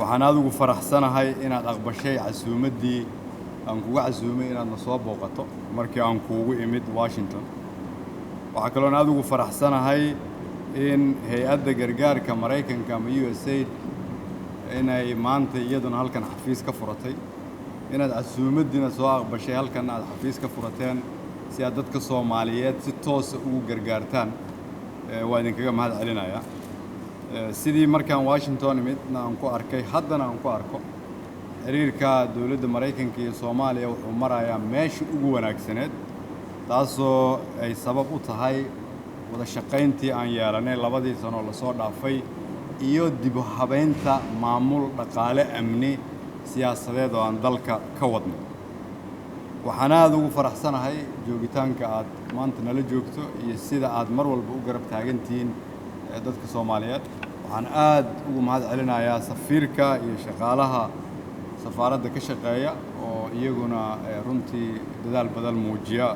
waxaan aad ugu faraxsanahay inaad aqbashay casuumaddii aan kugu casuumay inaad na soo booqato markii aan kuugu imid Washington. waxaa kaloo aad ugu faraxsanahay in hay'adda gargaarka Mareykanka ama USAID inay maanta iyaduna halkan xafiis ka furatay inaad casuumaddiina soo aqbashay halkan aad xafiis ka furateen si aad dadka Soomaaliyeed si toos ah ugu gargaartaan. waa idinkaga mahad celinayaa sidii markaan Washington imidna aan ku arkay haddana aan ku arko xiriirka dawladda Mareykanka iyo Soomaaliya wuxuu marayaa meesha ugu wanaagsaneed taasoo ay sabab u tahay wada shaqayntii aan yeelanay 2 sano la soo dhaafay iyo dib u habeynta maamul dhaqaale amni siyaasadeed oo aan dalka ka wadnay. waxaan aad ugu faraxsanahay joogitaanka aad maanta nala joogto iyo sida aad mar walba u garab taagantihiin dadka Soomaaliyeed. waxaan aad ugu mahad celinayaa safiirka iyo shaqaalaha safaaradda ka shaqeeya oo iyaguna runtii dadaal badan muujiya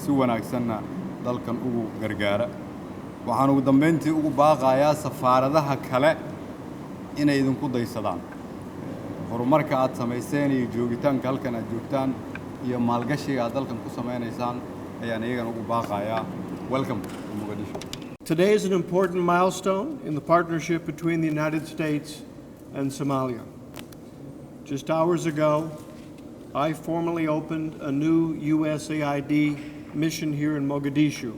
si wanaagsanna dalkan ugu gargaara. waxaan ugu dambeyntii ugu baaqayaa safaaradaha kale inay idinku daysadaan horumarka aad samayseen iyo joogitaanka halkan aad joogtaan iyo maalgashiga aad dalkan ku sameynaysaan ayaan iyagana ugu baaqayaa. Welcome to Mogadishu. Today is an important milestone in the partnership between the United States and Somalia. Just hours ago, I formally opened a new USAID mission here in Mogadishu.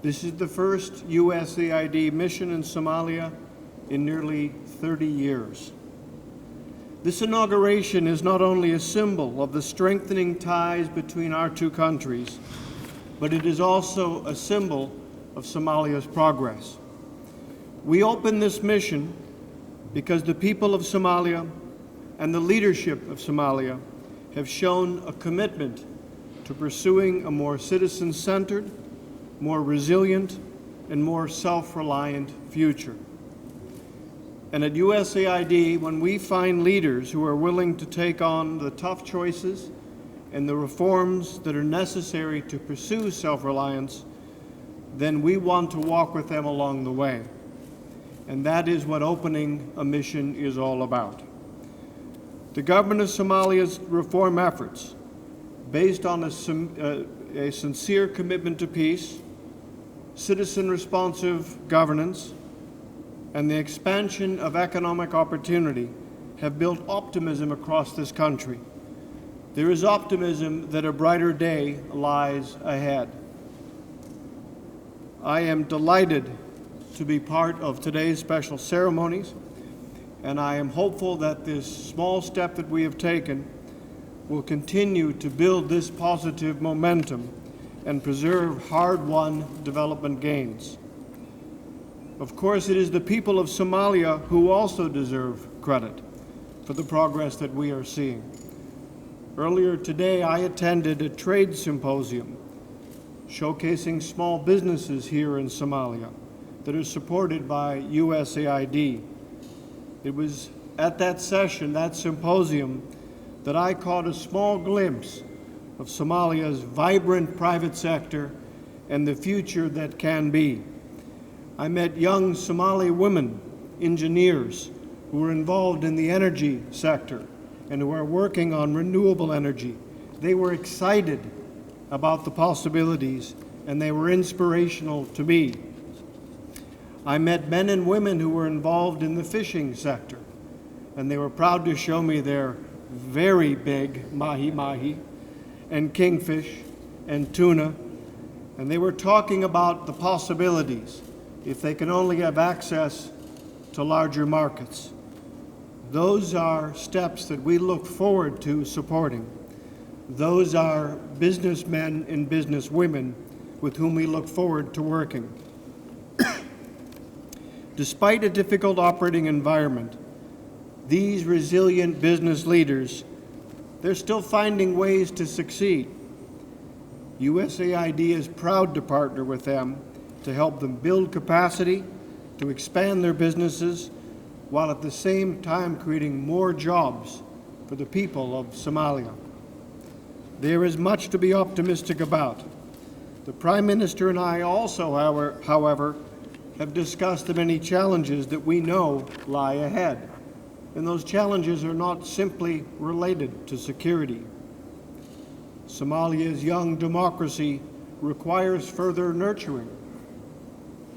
This is the first USAID mission in Somalia in nearly 30 years. This inauguration is not only a symbol of the strengthening ties between our two countries, but it is also a symbol of Somalia's progress. We open this mission because the people of Somalia and the leadership of Somalia have shown a commitment to pursuing a more citizen-centered, more resilient, and more self-reliant future. And at USAID, when we find leaders who are willing to take on the tough choices and the reforms that are necessary to pursue self-reliance, then we want to walk with them along the way. And that is what opening a mission is all about. The government of Somalia's reform efforts, based on a sincere commitment to peace, citizen-responsive governance, and the expansion of economic opportunity, have built optimism across this country. There is optimism that a brighter day lies ahead. I am delighted to be part of today's special ceremonies, and I am hopeful that this small step that we have taken will continue to build this positive momentum and preserve hard-won development gains. Of course, it is the people of Somalia who also deserve credit for the progress that we are seeing. Earlier today, I attended a trade symposium showcasing small businesses here in Somalia that are supported by USAID. It was at that session, that symposium, that I caught a small glimpse of Somalia's vibrant private sector and the future that can be. I met young Somali women, engineers, who are involved in the energy sector and who are working on renewable energy. They were excited about the possibilities, and they were inspirational to me. I met men and women who were involved in the fishing sector, and they were proud to show me their very big mahi-mahi and kingfish and tuna, and they were talking about the possibilities if they can only have access to larger markets. Those are steps that we look forward to supporting. Those are businessmen and businesswomen with whom we look forward to working. Despite a difficult operating environment, these resilient business leaders, they're still finding ways to succeed. USAID is proud to partner with them to help them build capacity, to expand their businesses, while at the same time creating more jobs for the people of Somalia. There is much to be optimistic about. The Prime Minister and I also, however, have discussed the many challenges that we know lie ahead. And those challenges are not simply related to security. Somalia's young democracy requires further nurturing.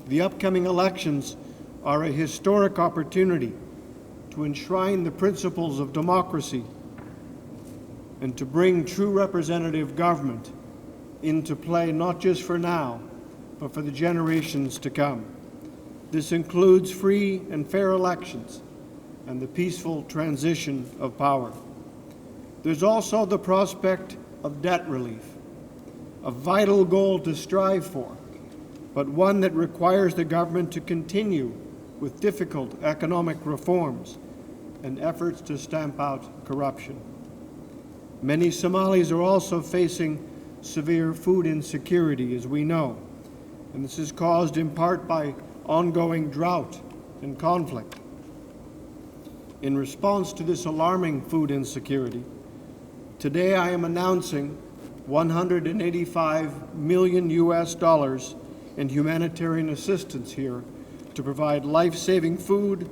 The upcoming elections are a historic opportunity to enshrine the principles of democracy and to bring true representative government into play, not just for now, but for the generations to come. This includes free and fair elections and the peaceful transition of power. There's also the prospect of debt relief, a vital goal to strive for, but one that requires the government to continue with difficult economic reforms and efforts to stamp out corruption. Many Somalis are also facing severe food insecurity, as we know, and this is caused in part by ongoing drought and conflict. In response to this alarming food insecurity, today I am announcing $185 million in humanitarian assistance here to provide life-saving food,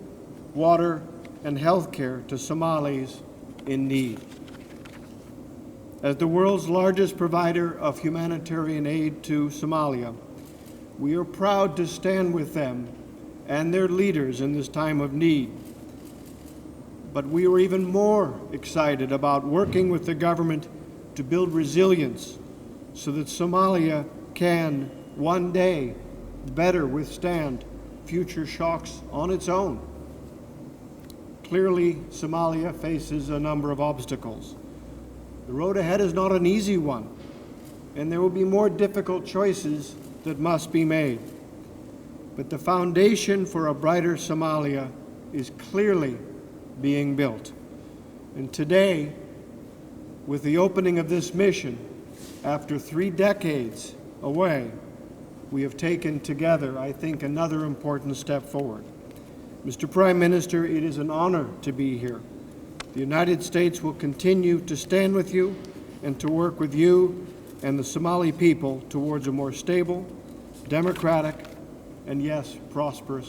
water, and health care to Somalis in need. As the world's largest provider of humanitarian aid to Somalia, we are proud to stand with them and their leaders in this time of need. But we are even more excited about working with the government to build resilience so that Somalia can one day better withstand future shocks on its own. Clearly, Somalia faces a number of obstacles. The road ahead is not an easy one, and there will be more difficult choices that must be made. But the foundation for a brighter Somalia is clearly being built. And today, with the opening of this mission, after 3 decades away, we have taken together, I think, another important step forward. Mr. Prime Minister, it is an honor to be here. The United States will continue to stand with you and to work with you and the Somali people towards a more stable, democratic, and yes, prosperous